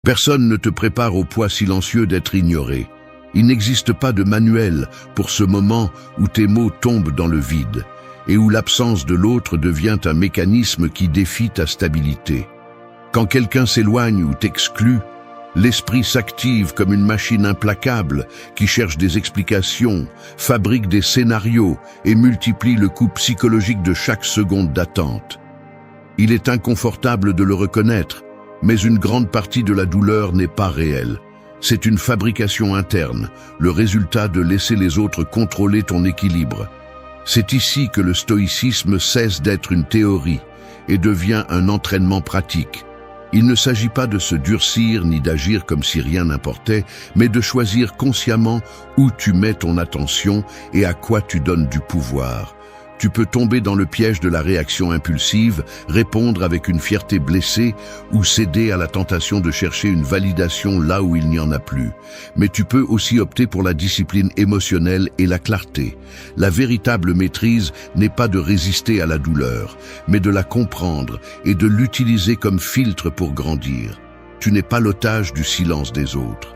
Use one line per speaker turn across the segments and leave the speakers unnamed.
Personne ne te prépare au poids silencieux d'être ignoré. Il n'existe pas de manuel pour ce moment où tes mots tombent dans le vide et où l'absence de l'autre devient un mécanisme qui défie ta stabilité. Quand quelqu'un s'éloigne ou t'exclut, l'esprit s'active comme une machine implacable qui cherche des explications, fabrique des scénarios et multiplie le coût psychologique de chaque seconde d'attente. Il est inconfortable de le reconnaître, mais une grande partie de la douleur n'est pas réelle. C'est une fabrication interne, le résultat de laisser les autres contrôler ton équilibre. C'est ici que le stoïcisme cesse d'être une théorie et devient un entraînement pratique. Il ne s'agit pas de se durcir ni d'agir comme si rien n'importait, mais de choisir consciemment où tu mets ton attention et à quoi tu donnes du pouvoir. Tu peux tomber dans le piège de la réaction impulsive, répondre avec une fierté blessée ou céder à la tentation de chercher une validation là où il n'y en a plus. Mais tu peux aussi opter pour la discipline émotionnelle et la clarté. La véritable maîtrise n'est pas de résister à la douleur, mais de la comprendre et de l'utiliser comme filtre pour grandir. Tu n'es pas l'otage du silence des autres.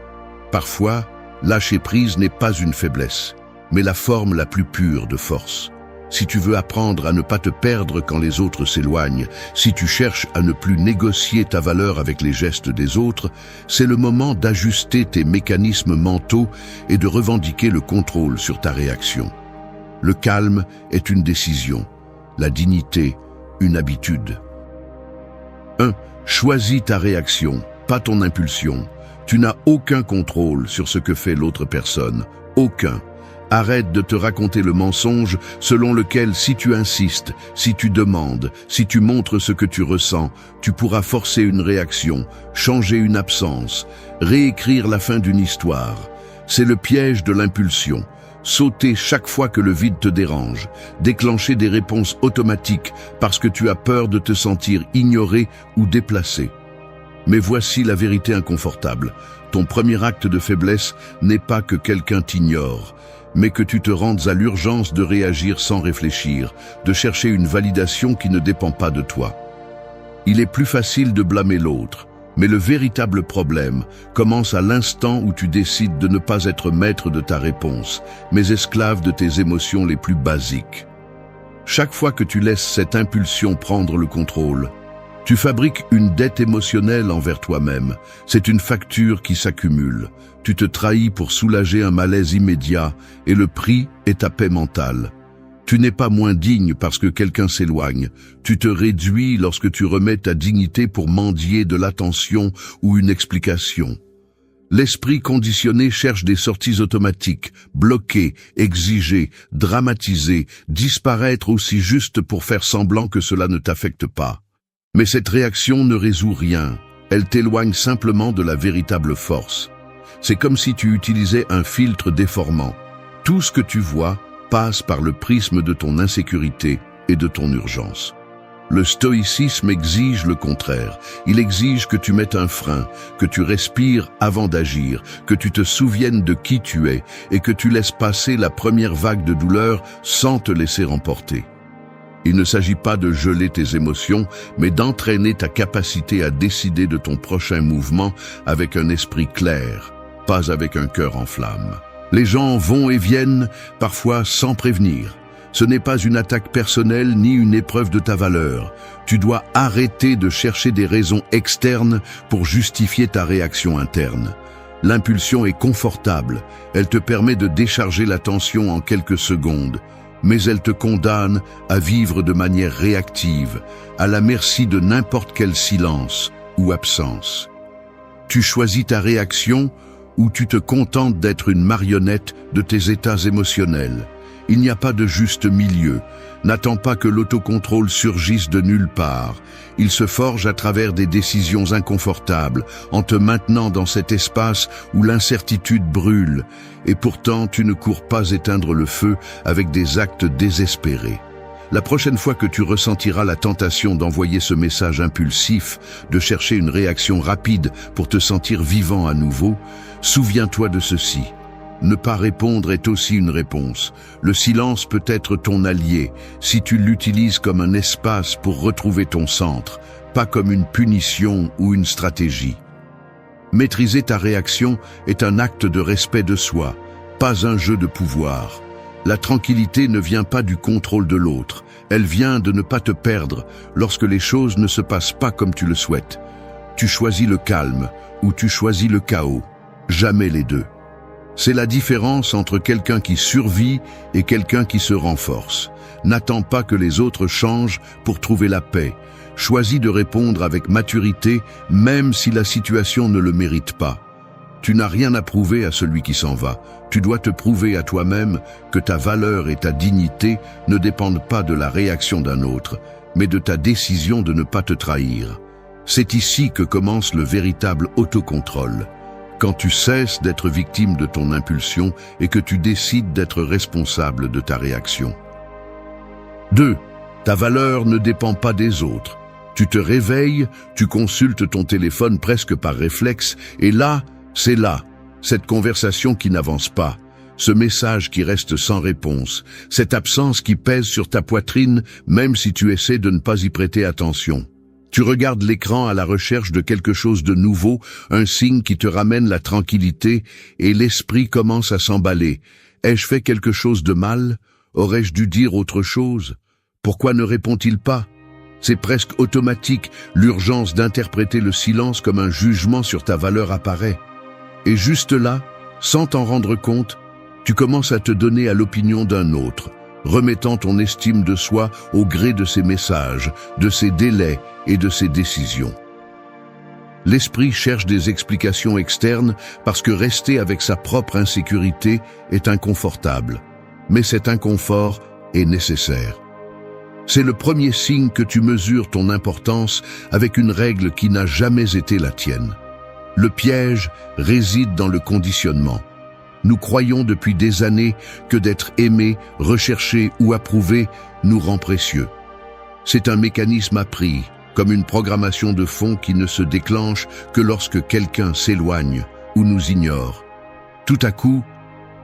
Parfois, lâcher prise n'est pas une faiblesse, mais la forme la plus pure de force. Si tu veux apprendre à ne pas te perdre quand les autres s'éloignent, si tu cherches à ne plus négocier ta valeur avec les gestes des autres, c'est le moment d'ajuster tes mécanismes mentaux et de revendiquer le contrôle sur ta réaction. Le calme est une décision, la dignité, une habitude. 1. Choisis ta réaction, pas ton impulsion. Tu n'as aucun contrôle sur ce que fait l'autre personne, aucun. Arrête de te raconter le mensonge selon lequel si tu insistes, si tu demandes, si tu montres ce que tu ressens, tu pourras forcer une réaction, changer une absence, réécrire la fin d'une histoire. C'est le piège de l'impulsion. Sauter chaque fois que le vide te dérange, déclencher des réponses automatiques parce que tu as peur de te sentir ignoré ou déplacé. Mais voici la vérité inconfortable. Ton premier acte de faiblesse n'est pas que quelqu'un t'ignore, mais que tu te rendes à l'urgence de réagir sans réfléchir, de chercher une validation qui ne dépend pas de toi. Il est plus facile de blâmer l'autre, mais le véritable problème commence à l'instant où tu décides de ne pas être maître de ta réponse, mais esclave de tes émotions les plus basiques. Chaque fois que tu laisses cette impulsion prendre le contrôle, tu fabriques une dette émotionnelle envers toi-même. C'est une facture qui s'accumule. Tu te trahis pour soulager un malaise immédiat et le prix est ta paix mentale. Tu n'es pas moins digne parce que quelqu'un s'éloigne. Tu te réduis lorsque tu remets ta dignité pour mendier de l'attention ou une explication. L'esprit conditionné cherche des sorties automatiques, bloquer, exiger, dramatiser, disparaître aussi juste pour faire semblant que cela ne t'affecte pas. Mais cette réaction ne résout rien, elle t'éloigne simplement de la véritable force. C'est comme si tu utilisais un filtre déformant. Tout ce que tu vois passe par le prisme de ton insécurité et de ton urgence. Le stoïcisme exige le contraire. Il exige que tu mettes un frein, que tu respires avant d'agir, que tu te souviennes de qui tu es et que tu laisses passer la première vague de douleur sans te laisser emporter. Il ne s'agit pas de geler tes émotions, mais d'entraîner ta capacité à décider de ton prochain mouvement avec un esprit clair, pas avec un cœur en flammes. Les gens vont et viennent, parfois sans prévenir. Ce n'est pas une attaque personnelle ni une épreuve de ta valeur. Tu dois arrêter de chercher des raisons externes pour justifier ta réaction interne. L'impulsion est confortable, elle te permet de décharger la tension en quelques secondes. Mais elle te condamne à vivre de manière réactive, à la merci de n'importe quel silence ou absence. Tu choisis ta réaction ou tu te contentes d'être une marionnette de tes états émotionnels. Il n'y a pas de juste milieu. N'attends pas que l'autocontrôle surgisse de nulle part. Il se forge à travers des décisions inconfortables, en te maintenant dans cet espace où l'incertitude brûle. Et pourtant, tu ne cours pas éteindre le feu avec des actes désespérés. La prochaine fois que tu ressentiras la tentation d'envoyer ce message impulsif, de chercher une réaction rapide pour te sentir vivant à nouveau, souviens-toi de ceci. Ne pas répondre est aussi une réponse. Le silence peut être ton allié si tu l'utilises comme un espace pour retrouver ton centre, pas comme une punition ou une stratégie. Maîtriser ta réaction est un acte de respect de soi, pas un jeu de pouvoir. La tranquillité ne vient pas du contrôle de l'autre, elle vient de ne pas te perdre lorsque les choses ne se passent pas comme tu le souhaites. Tu choisis le calme ou tu choisis le chaos, jamais les deux. C'est la différence entre quelqu'un qui survit et quelqu'un qui se renforce. N'attends pas que les autres changent pour trouver la paix. Choisis de répondre avec maturité, même si la situation ne le mérite pas. Tu n'as rien à prouver à celui qui s'en va. Tu dois te prouver à toi-même que ta valeur et ta dignité ne dépendent pas de la réaction d'un autre, mais de ta décision de ne pas te trahir. C'est ici que commence le véritable autocontrôle. Quand tu cesses d'être victime de ton impulsion et que tu décides d'être responsable de ta réaction. 2. Ta valeur ne dépend pas des autres. Tu te réveilles, tu consultes ton téléphone presque par réflexe, et là, c'est là, cette conversation qui n'avance pas, ce message qui reste sans réponse, cette absence qui pèse sur ta poitrine même si tu essaies de ne pas y prêter attention. Tu regardes l'écran à la recherche de quelque chose de nouveau, un signe qui te ramène la tranquillité, et l'esprit commence à s'emballer. Ai-je fait quelque chose de mal? Aurais-je dû dire autre chose? Pourquoi ne répond-il pas? C'est presque automatique, l'urgence d'interpréter le silence comme un jugement sur ta valeur apparaît. Et juste là, sans t'en rendre compte, tu commences à te donner à l'opinion d'un autre, remettant ton estime de soi au gré de ses messages, de ses délais et de ses décisions. L'esprit cherche des explications externes parce que rester avec sa propre insécurité est inconfortable. Mais cet inconfort est nécessaire. C'est le premier signe que tu mesures ton importance avec une règle qui n'a jamais été la tienne. Le piège réside dans le conditionnement. Nous croyons depuis des années que d'être aimé, recherché ou approuvé nous rend précieux. C'est un mécanisme appris, comme une programmation de fond qui ne se déclenche que lorsque quelqu'un s'éloigne ou nous ignore. Tout à coup,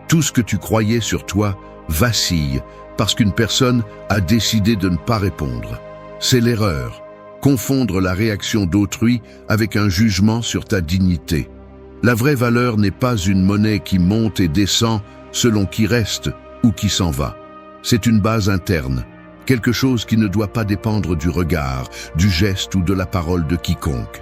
tout ce que tu croyais sur toi vacille parce qu'une personne a décidé de ne pas répondre. C'est l'erreur. Confondre la réaction d'autrui avec un jugement sur ta dignité. La vraie valeur n'est pas une monnaie qui monte et descend selon qui reste ou qui s'en va. C'est une base interne, quelque chose qui ne doit pas dépendre du regard, du geste ou de la parole de quiconque.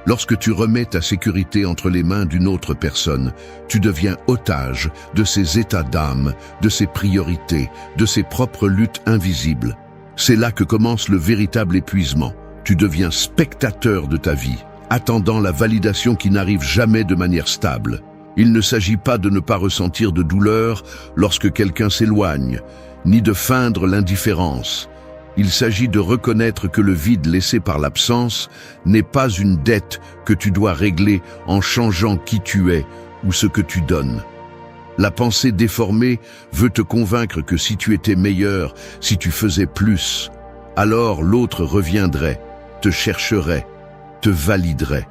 Lorsque tu remets ta sécurité entre les mains d'une autre personne, tu deviens otage de ses états d'âme, de ses priorités, de ses propres luttes invisibles. C'est là que commence le véritable épuisement. Tu deviens spectateur de ta vie, attendant la validation qui n'arrive jamais de manière stable. Il ne s'agit pas de ne pas ressentir de douleur lorsque quelqu'un s'éloigne, ni de feindre l'indifférence. Il s'agit de reconnaître que le vide laissé par l'absence n'est pas une dette que tu dois régler en changeant qui tu es ou ce que tu donnes. La pensée déformée veut te convaincre que si tu étais meilleur, si tu faisais plus, alors l'autre reviendrait, te chercherait, te validerait.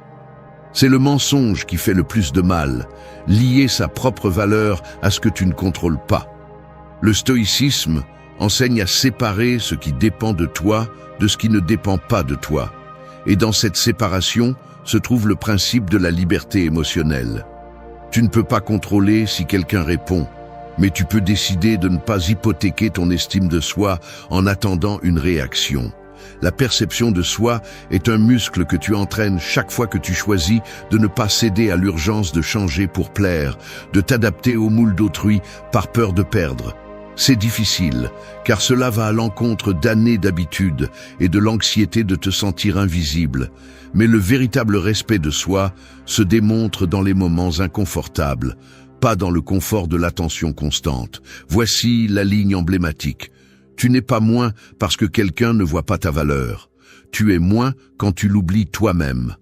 C'est le mensonge qui fait le plus de mal, lier sa propre valeur à ce que tu ne contrôles pas. Le stoïcisme enseigne à séparer ce qui dépend de toi de ce qui ne dépend pas de toi. Et dans cette séparation se trouve le principe de la liberté émotionnelle. Tu ne peux pas contrôler si quelqu'un répond, mais tu peux décider de ne pas hypothéquer ton estime de soi en attendant une réaction. La perception de soi est un muscle que tu entraînes chaque fois que tu choisis de ne pas céder à l'urgence de changer pour plaire, de t'adapter au moule d'autrui par peur de perdre. C'est difficile, car cela va à l'encontre d'années d'habitude et de l'anxiété de te sentir invisible. Mais le véritable respect de soi se démontre dans les moments inconfortables, pas dans le confort de l'attention constante. Voici la ligne emblématique. Tu n'es pas moins parce que quelqu'un ne voit pas ta valeur. Tu es moins quand tu l'oublies toi-même.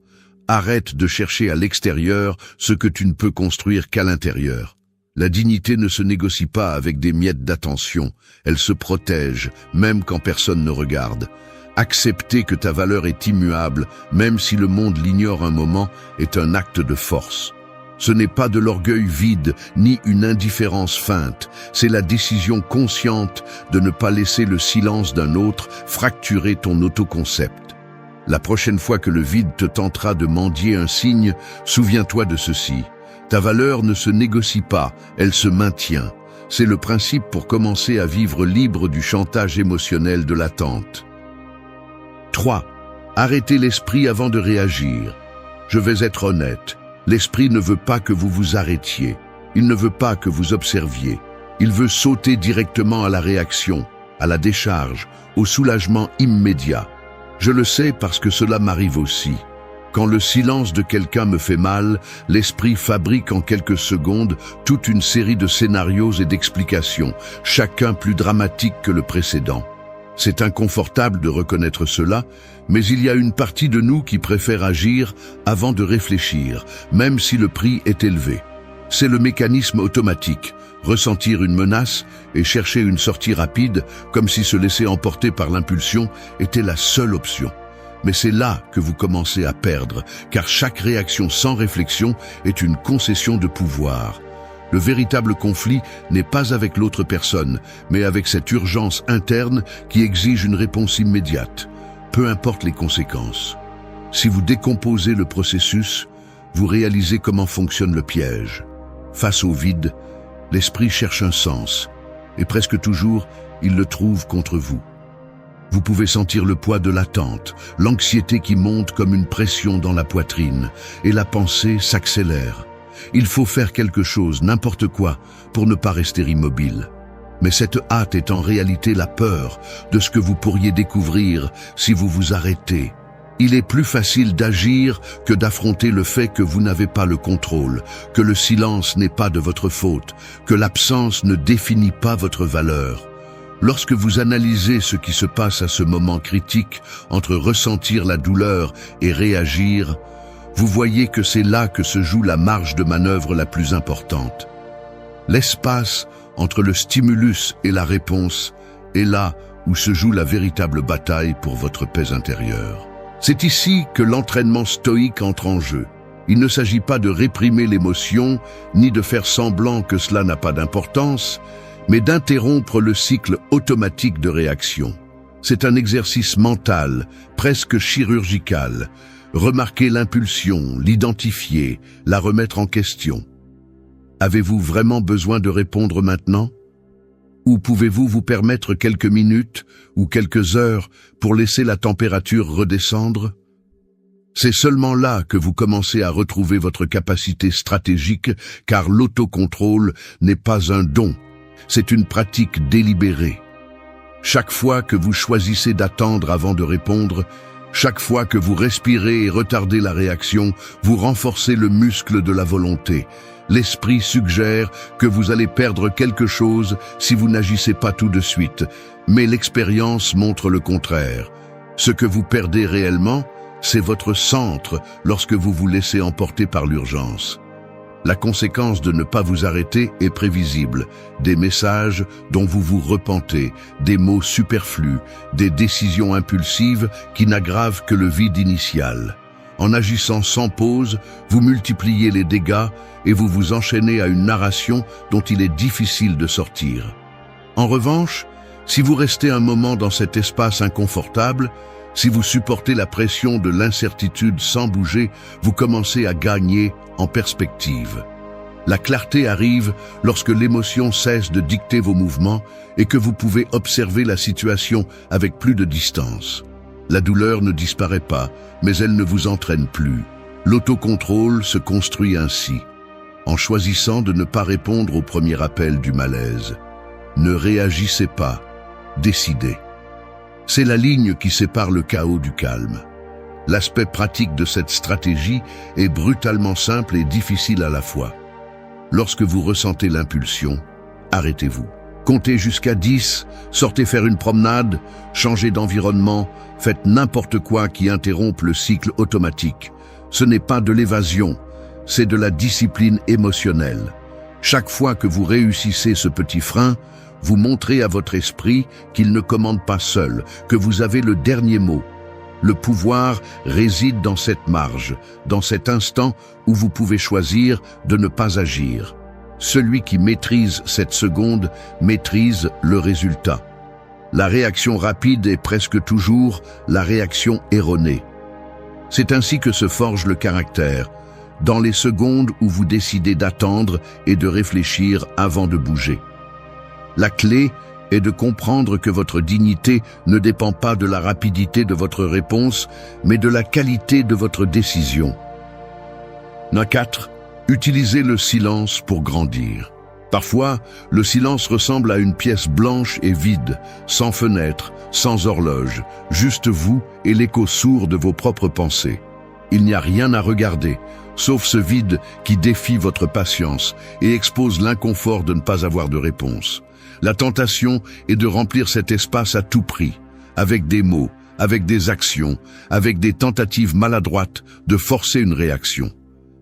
Arrête de chercher à l'extérieur ce que tu ne peux construire qu'à l'intérieur. La dignité ne se négocie pas avec des miettes d'attention, elle se protège, même quand personne ne regarde. Accepter que ta valeur est immuable, même si le monde l'ignore un moment, est un acte de force. Ce n'est pas de l'orgueil vide, ni une indifférence feinte, c'est la décision consciente de ne pas laisser le silence d'un autre fracturer ton autoconcept. La prochaine fois que le vide te tentera de mendier un signe, souviens-toi de ceci. Ta valeur ne se négocie pas, elle se maintient. C'est le principe pour commencer à vivre libre du chantage émotionnel de l'attente. 3. Arrêtez l'esprit avant de réagir. Je vais être honnête, l'esprit ne veut pas que vous vous arrêtiez. Il ne veut pas que vous observiez. Il veut sauter directement à la réaction, à la décharge, au soulagement immédiat. Je le sais parce que cela m'arrive aussi. Quand le silence de quelqu'un me fait mal, l'esprit fabrique en quelques secondes toute une série de scénarios et d'explications, chacun plus dramatique que le précédent. C'est inconfortable de reconnaître cela, mais il y a une partie de nous qui préfère agir avant de réfléchir, même si le prix est élevé. C'est le mécanisme automatique, ressentir une menace et chercher une sortie rapide, comme si se laisser emporter par l'impulsion était la seule option. Mais c'est là que vous commencez à perdre, car chaque réaction sans réflexion est une concession de pouvoir. Le véritable conflit n'est pas avec l'autre personne, mais avec cette urgence interne qui exige une réponse immédiate, peu importe les conséquences. Si vous décomposez le processus, vous réalisez comment fonctionne le piège. Face au vide, l'esprit cherche un sens, et presque toujours, il le trouve contre vous. Vous pouvez sentir le poids de l'attente, l'anxiété qui monte comme une pression dans la poitrine, et la pensée s'accélère. Il faut faire quelque chose, n'importe quoi, pour ne pas rester immobile. Mais cette hâte est en réalité la peur de ce que vous pourriez découvrir si vous vous arrêtez. Il est plus facile d'agir que d'affronter le fait que vous n'avez pas le contrôle, que le silence n'est pas de votre faute, que l'absence ne définit pas votre valeur. Lorsque vous analysez ce qui se passe à ce moment critique entre ressentir la douleur et réagir, vous voyez que c'est là que se joue la marge de manœuvre la plus importante. L'espace entre le stimulus et la réponse est là où se joue la véritable bataille pour votre paix intérieure. C'est ici que l'entraînement stoïque entre en jeu. Il ne s'agit pas de réprimer l'émotion, ni de faire semblant que cela n'a pas d'importance, mais d'interrompre le cycle automatique de réaction. C'est un exercice mental, presque chirurgical. Remarquer l'impulsion, l'identifier, la remettre en question. Avez-vous vraiment besoin de répondre maintenant ? Ou pouvez-vous vous permettre quelques minutes ou quelques heures pour laisser la température redescendre ? C'est seulement là que vous commencez à retrouver votre capacité stratégique, car l'autocontrôle n'est pas un don, c'est une pratique délibérée. Chaque fois que vous choisissez d'attendre avant de répondre, chaque fois que vous respirez et retardez la réaction, vous renforcez le muscle de la volonté. L'esprit suggère que vous allez perdre quelque chose si vous n'agissez pas tout de suite, mais l'expérience montre le contraire. Ce que vous perdez réellement, c'est votre centre lorsque vous vous laissez emporter par l'urgence. La conséquence de ne pas vous arrêter est prévisible. Des messages dont vous vous repentez, des mots superflus, des décisions impulsives qui n'aggravent que le vide initial. En agissant sans pause, vous multipliez les dégâts et vous vous enchaînez à une narration dont il est difficile de sortir. En revanche, si vous restez un moment dans cet espace inconfortable, si vous supportez la pression de l'incertitude sans bouger, vous commencez à gagner en perspective. La clarté arrive lorsque l'émotion cesse de dicter vos mouvements et que vous pouvez observer la situation avec plus de distance. La douleur ne disparaît pas, mais elle ne vous entraîne plus. L'autocontrôle se construit ainsi, en choisissant de ne pas répondre au premier appel du malaise. Ne réagissez pas, décidez. C'est la ligne qui sépare le chaos du calme. L'aspect pratique de cette stratégie est brutalement simple et difficile à la fois. Lorsque vous ressentez l'impulsion, arrêtez-vous. Comptez jusqu'à 10, sortez faire une promenade, changez d'environnement, faites n'importe quoi qui interrompe le cycle automatique. Ce n'est pas de l'évasion, c'est de la discipline émotionnelle. Chaque fois que vous réussissez ce petit frein, vous montrez à votre esprit qu'il ne commande pas seul, que vous avez le dernier mot. Le pouvoir réside dans cette marge, dans cet instant où vous pouvez choisir de ne pas agir. Celui qui maîtrise cette seconde maîtrise le résultat. La réaction rapide est presque toujours la réaction erronée. C'est ainsi que se forge le caractère, dans les secondes où vous décidez d'attendre et de réfléchir avant de bouger. La clé est de comprendre que votre dignité ne dépend pas de la rapidité de votre réponse, mais de la qualité de votre décision. 4. Utilisez le silence pour grandir. Parfois, le silence ressemble à une pièce blanche et vide, sans fenêtre, sans horloge, juste vous et l'écho sourd de vos propres pensées. Il n'y a rien à regarder, sauf ce vide qui défie votre patience et expose l'inconfort de ne pas avoir de réponse. La tentation est de remplir cet espace à tout prix, avec des mots, avec des actions, avec des tentatives maladroites de forcer une réaction.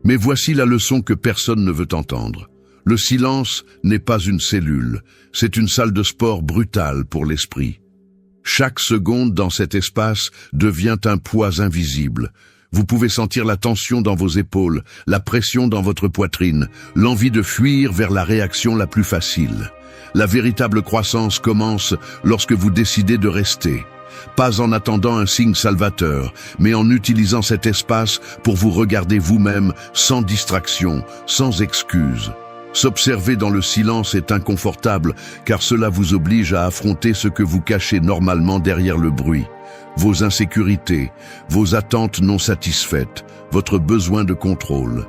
Mais voici la leçon que personne ne veut entendre. Le silence n'est pas une cellule, c'est une salle de sport brutale pour l'esprit. Chaque seconde dans cet espace devient un poids invisible. Vous pouvez sentir la tension dans vos épaules, la pression dans votre poitrine, l'envie de fuir vers la réaction la plus facile. La véritable croissance commence lorsque vous décidez de rester. Pas en attendant un signe salvateur, mais en utilisant cet espace pour vous regarder vous-même sans distraction, sans excuse. S'observer dans le silence est inconfortable car cela vous oblige à affronter ce que vous cachez normalement derrière le bruit. Vos insécurités, vos attentes non satisfaites, votre besoin de contrôle.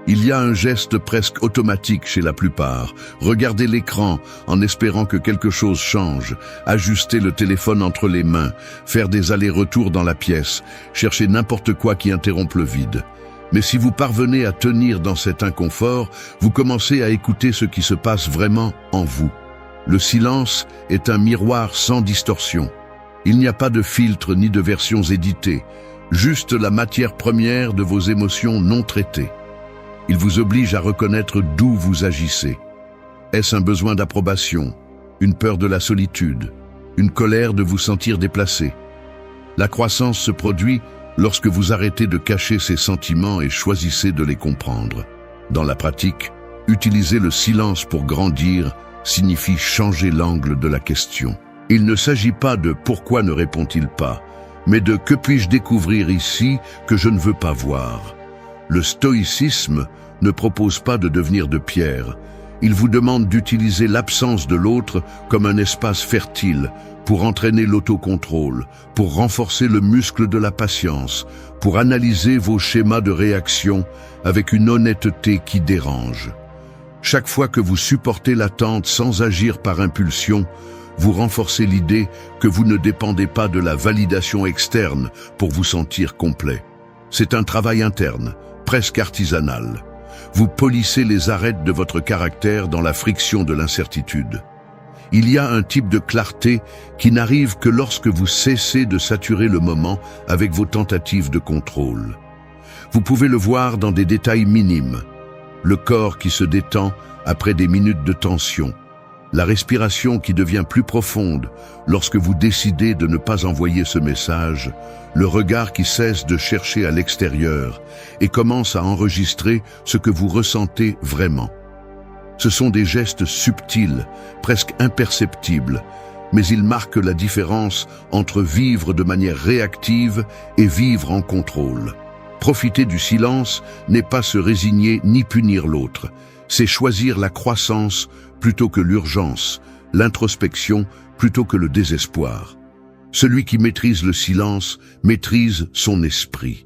Il y a un geste presque automatique chez la plupart. Regarder l'écran en espérant que quelque chose change, ajuster le téléphone entre les mains, faire des allers-retours dans la pièce, chercher n'importe quoi qui interrompe le vide. Mais si vous parvenez à tenir dans cet inconfort, vous commencez à écouter ce qui se passe vraiment en vous. Le silence est un miroir sans distorsion. Il n'y a pas de filtre ni de versions éditées, juste la matière première de vos émotions non traitées. Il vous oblige à reconnaître d'où vous agissez. Est-ce un besoin d'approbation, une peur de la solitude, une colère de vous sentir déplacé? La croissance se produit lorsque vous arrêtez de cacher ces sentiments et choisissez de les comprendre. Dans la pratique, utiliser le silence pour grandir signifie changer l'angle de la question. Il ne s'agit pas de « pourquoi ne répond-il pas ?» mais de « que puis-je découvrir ici que je ne veux pas voir ?» Le stoïcisme ne propose pas de devenir de pierre. Il vous demande d'utiliser l'absence de l'autre comme un espace fertile pour entraîner l'autocontrôle, pour renforcer le muscle de la patience, pour analyser vos schémas de réaction avec une honnêteté qui dérange. Chaque fois que vous supportez l'attente sans agir par impulsion, vous renforcez l'idée que vous ne dépendez pas de la validation externe pour vous sentir complet. C'est un travail interne, presque artisanal. Vous polissez les arêtes de votre caractère dans la friction de l'incertitude. Il y a un type de clarté qui n'arrive que lorsque vous cessez de saturer le moment avec vos tentatives de contrôle. Vous pouvez le voir dans des détails minimes. Le corps qui se détend après des minutes de tension. La respiration qui devient plus profonde lorsque vous décidez de ne pas envoyer ce message, le regard qui cesse de chercher à l'extérieur et commence à enregistrer ce que vous ressentez vraiment. Ce sont des gestes subtils, presque imperceptibles, mais ils marquent la différence entre vivre de manière réactive et vivre en contrôle. Profiter du silence n'est pas se résigner ni punir l'autre, c'est choisir la croissance plutôt que l'urgence, l'introspection plutôt que le désespoir. Celui qui maîtrise le silence maîtrise son esprit.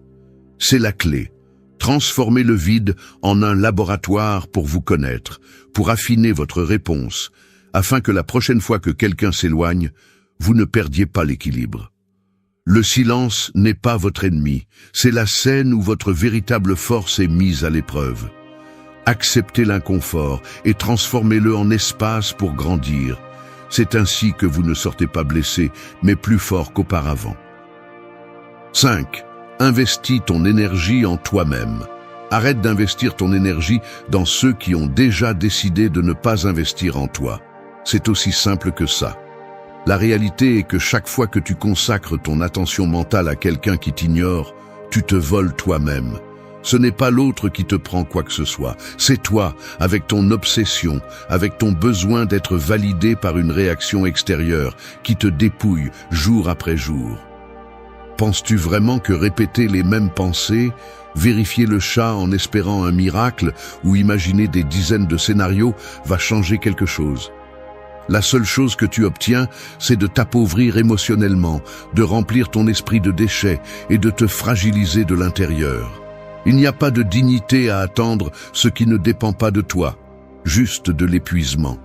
C'est la clé. Transformez le vide en un laboratoire pour vous connaître, pour affiner votre réponse, afin que la prochaine fois que quelqu'un s'éloigne, vous ne perdiez pas l'équilibre. Le silence n'est pas votre ennemi, c'est la scène où votre véritable force est mise à l'épreuve. Acceptez l'inconfort et transformez-le en espace pour grandir. C'est ainsi que vous ne sortez pas blessé, mais plus fort qu'auparavant. 5. Investis ton énergie en toi-même. Arrête d'investir ton énergie dans ceux qui ont déjà décidé de ne pas investir en toi. C'est aussi simple que ça. La réalité est que chaque fois que tu consacres ton attention mentale à quelqu'un qui t'ignore, tu te voles toi-même. Ce n'est pas l'autre qui te prend quoi que ce soit, c'est toi, avec ton obsession, avec ton besoin d'être validé par une réaction extérieure, qui te dépouille jour après jour. Penses-tu vraiment que répéter les mêmes pensées, vérifier le chat en espérant un miracle ou imaginer des dizaines de scénarios va changer quelque chose? La seule chose que tu obtiens, c'est de t'appauvrir émotionnellement, de remplir ton esprit de déchets et de te fragiliser de l'intérieur. Il n'y a pas de dignité à attendre ce qui ne dépend pas de toi, juste de l'épuisement.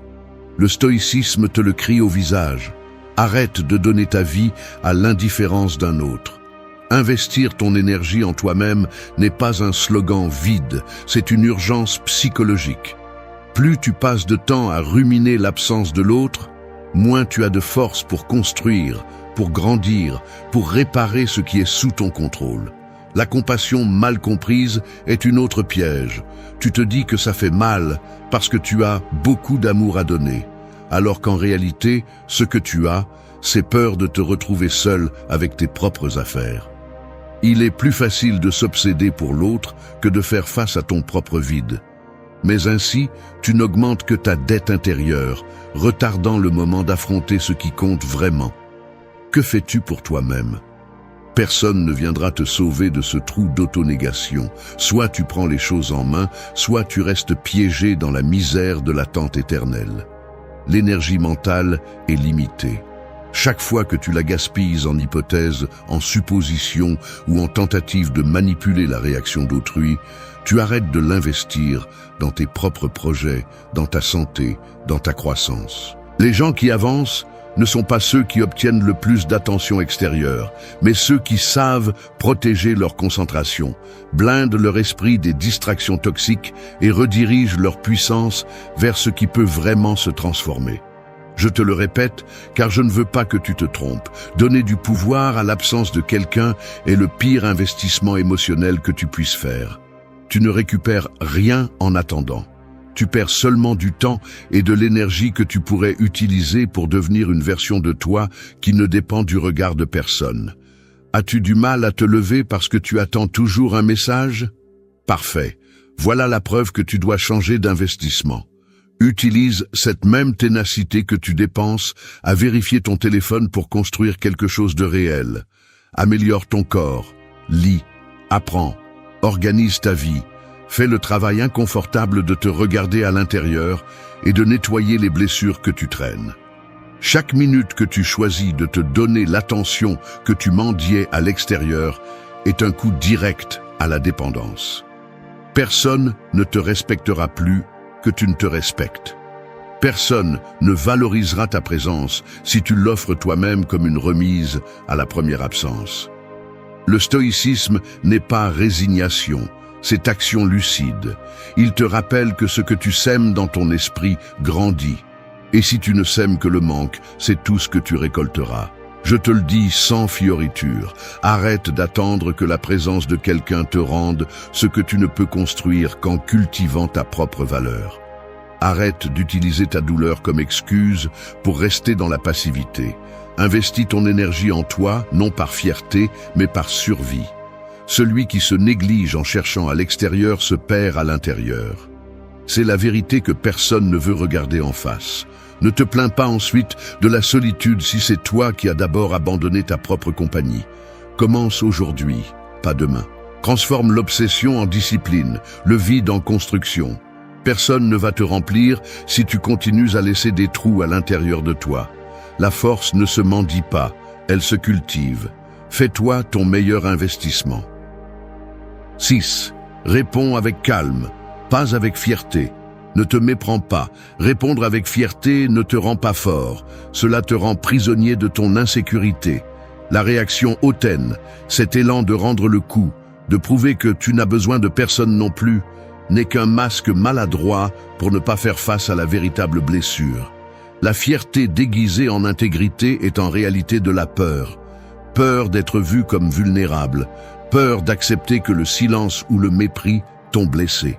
Le stoïcisme te le crie au visage. Arrête de donner ta vie à l'indifférence d'un autre. Investir ton énergie en toi-même n'est pas un slogan vide, c'est une urgence psychologique. Plus tu passes de temps à ruminer l'absence de l'autre, moins tu as de force pour construire, pour grandir, pour réparer ce qui est sous ton contrôle. La compassion mal comprise est une autre piège. Tu te dis que ça fait mal parce que tu as beaucoup d'amour à donner, alors qu'en réalité, ce que tu as, c'est peur de te retrouver seul avec tes propres affaires. Il est plus facile de s'obséder pour l'autre que de faire face à ton propre vide. Mais ainsi, tu n'augmentes que ta dette intérieure, retardant le moment d'affronter ce qui compte vraiment. Que fais-tu pour toi-même? Personne ne viendra te sauver de ce trou d'autonégation. Soit tu prends les choses en main, soit tu restes piégé dans la misère de l'attente éternelle. L'énergie mentale est limitée. Chaque fois que tu la gaspilles en hypothèses, en suppositions ou en tentative de manipuler la réaction d'autrui, tu arrêtes de l'investir dans tes propres projets, dans ta santé, dans ta croissance. Les gens qui avancent ne sont pas ceux qui obtiennent le plus d'attention extérieure, mais ceux qui savent protéger leur concentration, blindent leur esprit des distractions toxiques et redirigent leur puissance vers ce qui peut vraiment se transformer. Je te le répète, car je ne veux pas que tu te trompes. Donner du pouvoir à l'absence de quelqu'un est le pire investissement émotionnel que tu puisses faire. Tu ne récupères rien en attendant. Tu perds seulement du temps et de l'énergie que tu pourrais utiliser pour devenir une version de toi qui ne dépend du regard de personne. As-tu du mal à te lever parce que tu attends toujours un message? Parfait. Voilà la preuve que tu dois changer d'investissement. Utilise cette même ténacité que tu dépenses à vérifier ton téléphone pour construire quelque chose de réel. Améliore ton corps, lis, apprends, organise ta vie, fais le travail inconfortable de te regarder à l'intérieur et de nettoyer les blessures que tu traînes. Chaque minute que tu choisis de te donner l'attention que tu mendiais à l'extérieur est un coup direct à la dépendance. Personne ne te respectera plus que tu ne te respectes. Personne ne valorisera ta présence si tu l'offres toi-même comme une remise à la première absence. Le stoïcisme n'est pas résignation, c'est action lucide. Il te rappelle que ce que tu sèmes dans ton esprit grandit. Et si tu ne sèmes que le manque, c'est tout ce que tu récolteras. Je te le dis sans fioriture, arrête d'attendre que la présence de quelqu'un te rende ce que tu ne peux construire qu'en cultivant ta propre valeur. Arrête d'utiliser ta douleur comme excuse pour rester dans la passivité. Investis ton énergie en toi, non par fierté, mais par survie. Celui qui se néglige en cherchant à l'extérieur se perd à l'intérieur. C'est la vérité que personne ne veut regarder en face. Ne te plains pas ensuite de la solitude si c'est toi qui as d'abord abandonné ta propre compagnie. Commence aujourd'hui, pas demain. Transforme l'obsession en discipline, le vide en construction. Personne ne va te remplir si tu continues à laisser des trous à l'intérieur de toi. La force ne se mendie pas, elle se cultive. Fais-toi ton meilleur investissement. 6. Réponds avec calme, pas avec fierté. Ne te méprends pas. Répondre avec fierté ne te rend pas fort. Cela te rend prisonnier de ton insécurité. La réaction hautaine, cet élan de rendre le coup, de prouver que tu n'as besoin de personne non plus, n'est qu'un masque maladroit pour ne pas faire face à la véritable blessure. La fierté déguisée en intégrité est en réalité de la peur. Peur d'être vu comme vulnérable. Peur d'accepter que le silence ou le mépris t'ont blessé.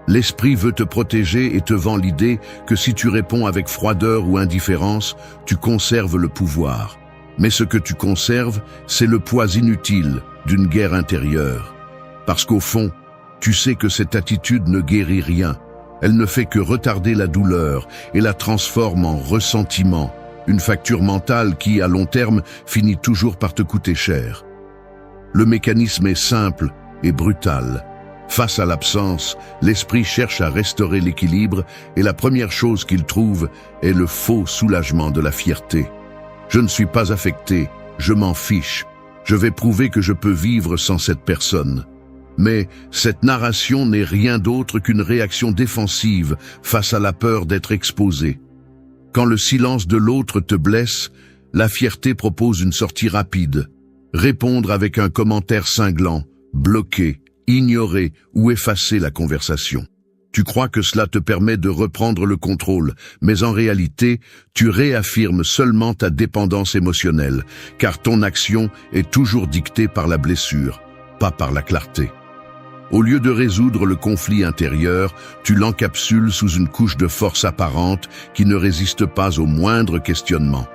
L'esprit veut te protéger et te vend l'idée que si tu réponds avec froideur ou indifférence, tu conserves le pouvoir. Mais ce que tu conserves, c'est le poids inutile d'une guerre intérieure. Parce qu'au fond, tu sais que cette attitude ne guérit rien. Elle ne fait que retarder la douleur et la transforme en ressentiment, une facture mentale qui, à long terme, finit toujours par te coûter cher. Le mécanisme est simple et brutal. Face à l'absence, l'esprit cherche à restaurer l'équilibre et la première chose qu'il trouve est le faux soulagement de la fierté. Je ne suis pas affecté, je m'en fiche. Je vais prouver que je peux vivre sans cette personne. Mais cette narration n'est rien d'autre qu'une réaction défensive face à la peur d'être exposé. Quand le silence de l'autre te blesse, la fierté propose une sortie rapide. Répondre avec un commentaire cinglant, bloquer, ignorer ou effacer la conversation. Tu crois que cela te permet de reprendre le contrôle, mais en réalité, tu réaffirmes seulement ta dépendance émotionnelle, car ton action est toujours dictée par la blessure, pas par la clarté. Au lieu de résoudre le conflit intérieur, tu l'encapsules sous une couche de force apparente qui ne résiste pas au moindre questionnement.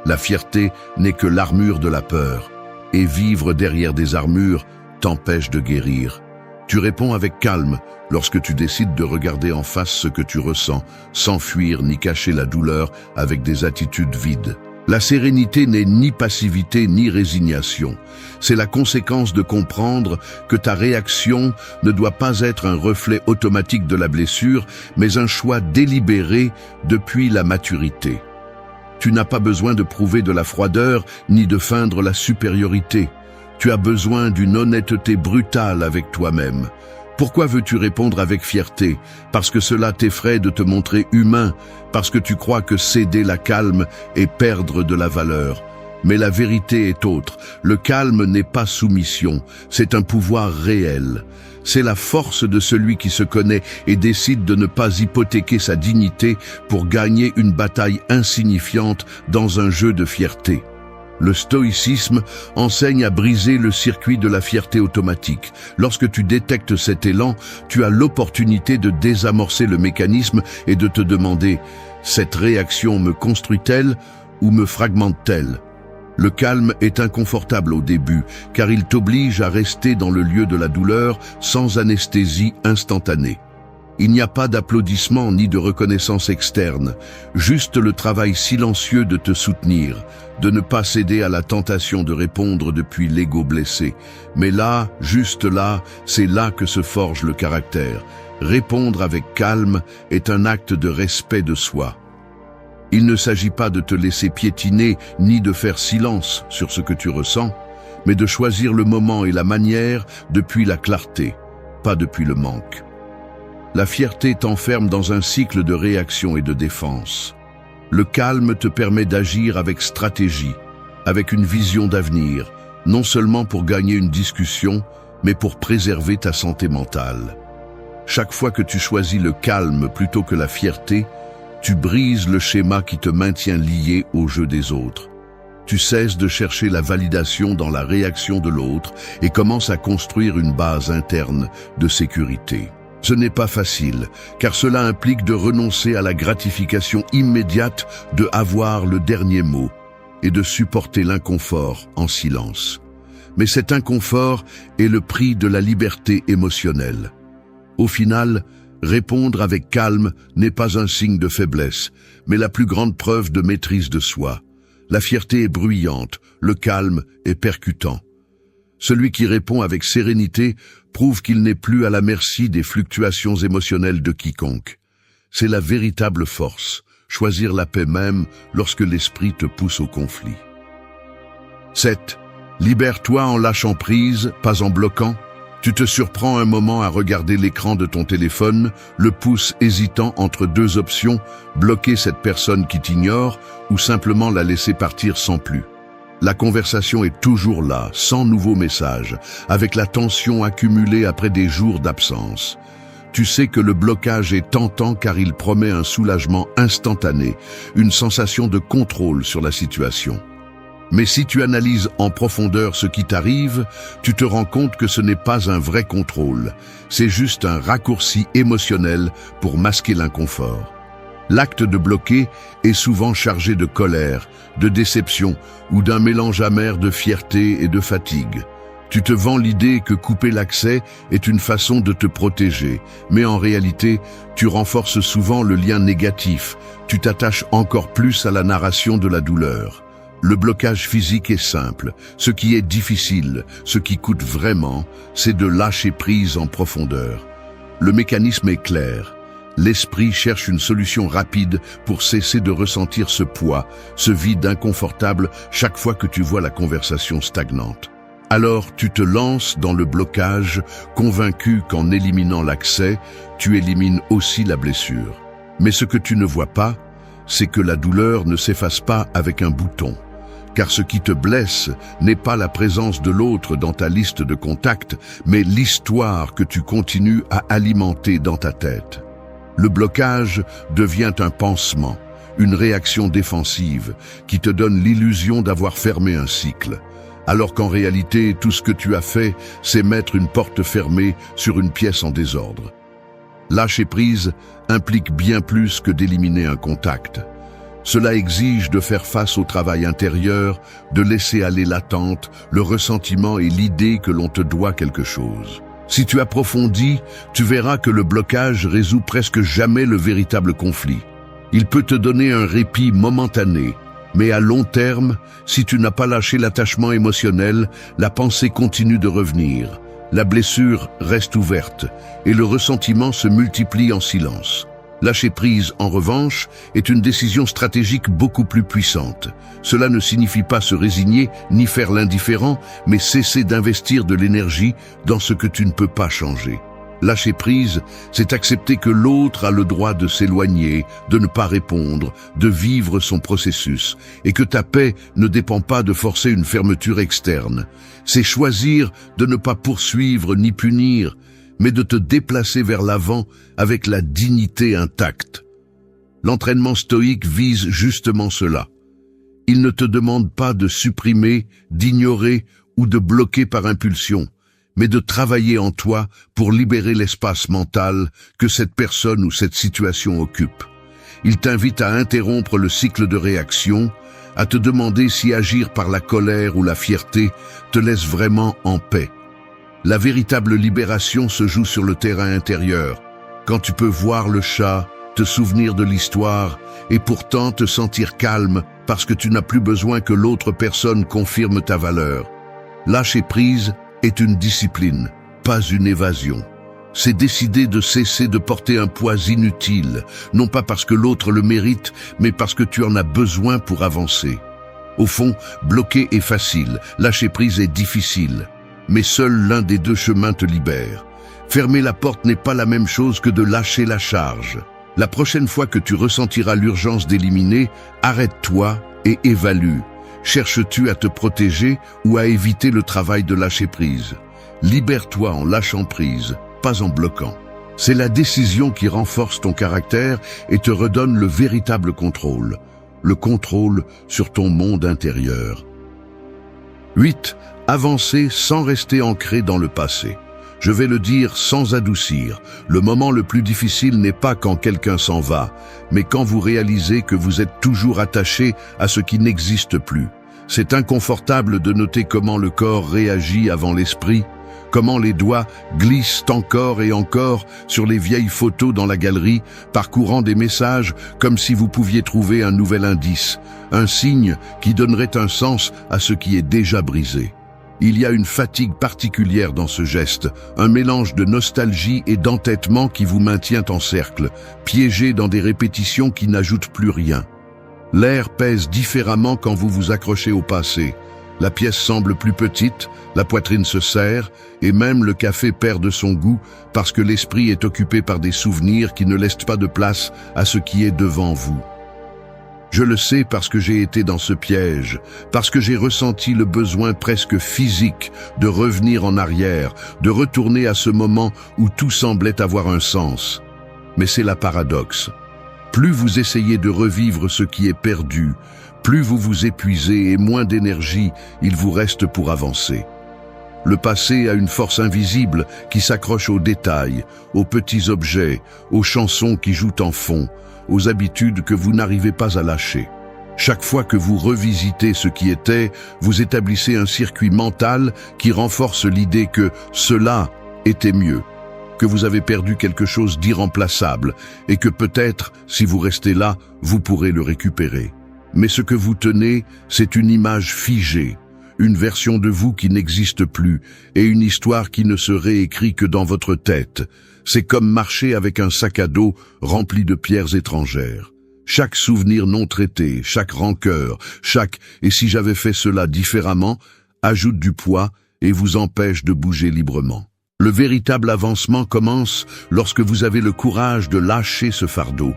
La fierté n'est que l'armure de la peur, et vivre derrière des armures t'empêche de guérir. Tu réponds avec calme lorsque tu décides de regarder en face ce que tu ressens, sans fuir ni cacher la douleur avec des attitudes vides. La sérénité n'est ni passivité ni résignation. C'est la conséquence de comprendre que ta réaction ne doit pas être un reflet automatique de la blessure, mais un choix délibéré depuis la maturité. Tu n'as pas besoin de prouver de la froideur ni de feindre la supériorité. Tu as besoin d'une honnêteté brutale avec toi-même. Pourquoi veux-tu répondre avec fierté? Parce que cela t'effraie de te montrer humain, parce que tu crois que céder la calme est perdre de la valeur. Mais la vérité est autre. Le calme n'est pas soumission, c'est un pouvoir réel. C'est la force de celui qui se connaît et décide de ne pas hypothéquer sa dignité pour gagner une bataille insignifiante dans un jeu de fierté. Le stoïcisme enseigne à briser le circuit de la fierté automatique. Lorsque tu détectes cet élan, tu as l'opportunité de désamorcer le mécanisme et de te demander « Cette réaction me construit-elle ou me fragmente-t-elle » Le calme est inconfortable au début, car il t'oblige à rester dans le lieu de la douleur sans anesthésie instantanée. Il n'y a pas d'applaudissements ni de reconnaissance externe, juste le travail silencieux de te soutenir, de ne pas céder à la tentation de répondre depuis l'ego blessé. Mais là, juste là, c'est là que se forge le caractère. Répondre avec calme est un acte de respect de soi. Il ne s'agit pas de te laisser piétiner ni de faire silence sur ce que tu ressens, mais de choisir le moment et la manière depuis la clarté, pas depuis le manque. La fierté t'enferme dans un cycle de réaction et de défense. Le calme te permet d'agir avec stratégie, avec une vision d'avenir, non seulement pour gagner une discussion, mais pour préserver ta santé mentale. Chaque fois que tu choisis le calme plutôt que la fierté, tu brises le schéma qui te maintient lié au jeu des autres. Tu cesses de chercher la validation dans la réaction de l'autre et commences à construire une base interne de sécurité. Ce n'est pas facile, car cela implique de renoncer à la gratification immédiate de avoir le dernier mot et de supporter l'inconfort en silence. Mais cet inconfort est le prix de la liberté émotionnelle. Au final, répondre avec calme n'est pas un signe de faiblesse, mais la plus grande preuve de maîtrise de soi. La fierté est bruyante, le calme est percutant. Celui qui répond avec sérénité prouve qu'il n'est plus à la merci des fluctuations émotionnelles de quiconque. C'est la véritable force, choisir la paix même lorsque l'esprit te pousse au conflit. 7. Libère-toi en lâchant prise, pas en bloquant. Tu te surprends un moment à regarder l'écran de ton téléphone, le pouce hésitant entre deux options, bloquer cette personne qui t'ignore ou simplement la laisser partir sans plus. La conversation est toujours là, sans nouveau message, avec la tension accumulée après des jours d'absence. Tu sais que le blocage est tentant car il promet un soulagement instantané, une sensation de contrôle sur la situation. Mais si tu analyses en profondeur ce qui t'arrive, tu te rends compte que ce n'est pas un vrai contrôle, c'est juste un raccourci émotionnel pour masquer l'inconfort. L'acte de bloquer est souvent chargé de colère, de déception ou d'un mélange amer de fierté et de fatigue. Tu te vends l'idée que couper l'accès est une façon de te protéger, mais en réalité, tu renforces souvent le lien négatif, tu t'attaches encore plus à la narration de la douleur. Le blocage physique est simple. Ce qui est difficile, ce qui coûte vraiment, c'est de lâcher prise en profondeur. Le mécanisme est clair. L'esprit cherche une solution rapide pour cesser de ressentir ce poids, ce vide inconfortable chaque fois que tu vois la conversation stagnante. Alors tu te lances dans le blocage, convaincu qu'en éliminant l'accès, tu élimines aussi la blessure. Mais ce que tu ne vois pas, c'est que la douleur ne s'efface pas avec un bouton. Car ce qui te blesse n'est pas la présence de l'autre dans ta liste de contacts, mais l'histoire que tu continues à alimenter dans ta tête. Le blocage devient un pansement, une réaction défensive qui te donne l'illusion d'avoir fermé un cycle. Alors qu'en réalité, tout ce que tu as fait, c'est mettre une porte fermée sur une pièce en désordre. Lâcher prise implique bien plus que d'éliminer un contact. Cela exige de faire face au travail intérieur, de laisser aller l'attente, le ressentiment et l'idée que l'on te doit quelque chose. Si tu approfondis, tu verras que le blocage résout presque jamais le véritable conflit. Il peut te donner un répit momentané, mais à long terme, si tu n'as pas lâché l'attachement émotionnel, la pensée continue de revenir. La blessure reste ouverte et le ressentiment se multiplie en silence. Lâcher prise, en revanche, est une décision stratégique beaucoup plus puissante. Cela ne signifie pas se résigner ni faire l'indifférent, mais cesser d'investir de l'énergie dans ce que tu ne peux pas changer. Lâcher prise, c'est accepter que l'autre a le droit de s'éloigner, de ne pas répondre, de vivre son processus, et que ta paix ne dépend pas de forcer une fermeture externe. C'est choisir de ne pas poursuivre ni punir, mais de te déplacer vers l'avant avec la dignité intacte. L'entraînement stoïque vise justement cela. Il ne te demande pas de supprimer, d'ignorer ou de bloquer par impulsion, mais de travailler en toi pour libérer l'espace mental que cette personne ou cette situation occupe. Il t'invite à interrompre le cycle de réaction, à te demander si agir par la colère ou la fierté te laisse vraiment en paix. La véritable libération se joue sur le terrain intérieur, quand tu peux voir le chat, te souvenir de l'histoire et pourtant te sentir calme parce que tu n'as plus besoin que l'autre personne confirme ta valeur. Lâcher prise est une discipline, pas une évasion. C'est décider de cesser de porter un poids inutile, non pas parce que l'autre le mérite, mais parce que tu en as besoin pour avancer. Au fond, bloquer est facile, lâcher prise est difficile. Mais seul l'un des deux chemins te libère. Fermer la porte n'est pas la même chose que de lâcher la charge. La prochaine fois que tu ressentiras l'urgence d'éliminer, arrête-toi et évalue. Cherches-tu à te protéger ou à éviter le travail de lâcher prise? Libère-toi en lâchant prise, pas en bloquant. C'est la décision qui renforce ton caractère et te redonne le véritable contrôle. Le contrôle sur ton monde intérieur. 8. Avancer sans rester ancré dans le passé. Je vais le dire sans adoucir. Le moment le plus difficile n'est pas quand quelqu'un s'en va, mais quand vous réalisez que vous êtes toujours attaché à ce qui n'existe plus. C'est inconfortable de noter comment le corps réagit avant l'esprit, comment les doigts glissent encore et encore sur les vieilles photos dans la galerie, parcourant des messages comme si vous pouviez trouver un nouvel indice, un signe qui donnerait un sens à ce qui est déjà brisé. Il y a une fatigue particulière dans ce geste, un mélange de nostalgie et d'entêtement qui vous maintient en cercle, piégé dans des répétitions qui n'ajoutent plus rien. L'air pèse différemment quand vous vous accrochez au passé. La pièce semble plus petite, la poitrine se serre, et même le café perd de son goût parce que l'esprit est occupé par des souvenirs qui ne laissent pas de place à ce qui est devant vous. Je le sais parce que j'ai été dans ce piège, parce que j'ai ressenti le besoin presque physique de revenir en arrière, de retourner à ce moment où tout semblait avoir un sens. Mais c'est la paradoxe. Plus vous essayez de revivre ce qui est perdu, plus vous vous épuisez et moins d'énergie il vous reste pour avancer. Le passé a une force invisible qui s'accroche aux détails, aux petits objets, aux chansons qui jouent en fond, aux habitudes que vous n'arrivez pas à lâcher. Chaque fois que vous revisitez ce qui était, vous établissez un circuit mental qui renforce l'idée que cela était mieux, que vous avez perdu quelque chose d'irremplaçable et que peut-être, si vous restez là, vous pourrez le récupérer. Mais ce que vous tenez, c'est une image figée, une version de vous qui n'existe plus et une histoire qui ne se réécrit que dans votre tête. C'est comme marcher avec un sac à dos rempli de pierres étrangères. Chaque souvenir non traité, chaque rancœur, chaque « et si j'avais fait cela différemment » ajoute du poids et vous empêche de bouger librement. Le véritable avancement commence lorsque vous avez le courage de lâcher ce fardeau,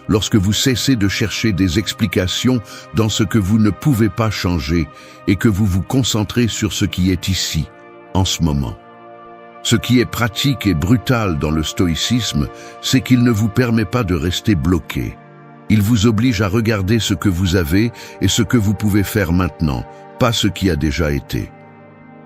lorsque vous cessez de chercher des explications dans ce que vous ne pouvez pas changer et que vous vous concentrez sur ce qui est ici, en ce moment. Ce qui est pratique et brutal dans le stoïcisme, c'est qu'il ne vous permet pas de rester bloqué. Il vous oblige à regarder ce que vous avez et ce que vous pouvez faire maintenant, pas ce qui a déjà été.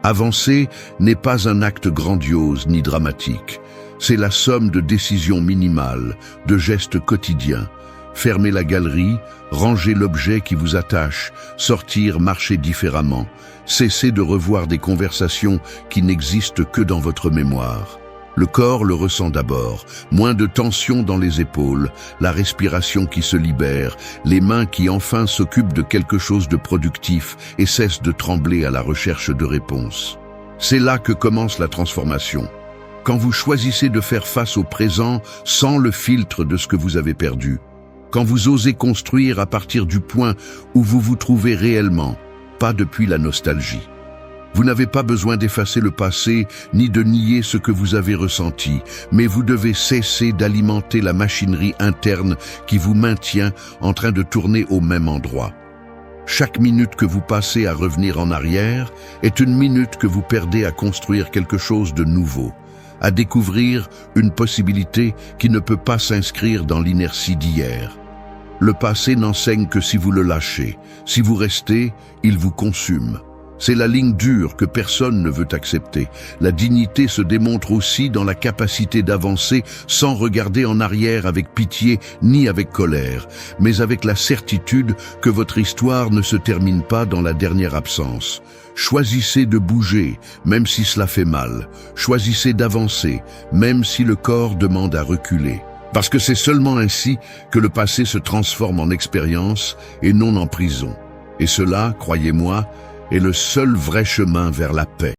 Avancer n'est pas un acte grandiose ni dramatique. C'est la somme de décisions minimales, de gestes quotidiens. Fermer la galerie, ranger l'objet qui vous attache, sortir, marcher différemment. Cesser de revoir des conversations qui n'existent que dans votre mémoire. Le corps le ressent d'abord, moins de tension dans les épaules, la respiration qui se libère, les mains qui enfin s'occupent de quelque chose de productif et cessent de trembler à la recherche de réponses. C'est là que commence la transformation. Quand vous choisissez de faire face au présent sans le filtre de ce que vous avez perdu. Quand vous osez construire à partir du point où vous vous trouvez réellement, pas depuis la nostalgie. Vous n'avez pas besoin d'effacer le passé, ni de nier ce que vous avez ressenti, mais vous devez cesser d'alimenter la machinerie interne qui vous maintient en train de tourner au même endroit. Chaque minute que vous passez à revenir en arrière est une minute que vous perdez à construire quelque chose de nouveau, à découvrir une possibilité qui ne peut pas s'inscrire dans l'inertie d'hier. Le passé n'enseigne que si vous le lâchez. Si vous restez, il vous consume. C'est la ligne dure que personne ne veut accepter. La dignité se démontre aussi dans la capacité d'avancer sans regarder en arrière avec pitié ni avec colère, mais avec la certitude que votre histoire ne se termine pas dans la dernière absence. Choisissez de bouger, même si cela fait mal. Choisissez d'avancer, même si le corps demande à reculer. Parce que c'est seulement ainsi que le passé se transforme en expérience et non en prison. Et cela, croyez-moi, est le seul vrai chemin vers la paix.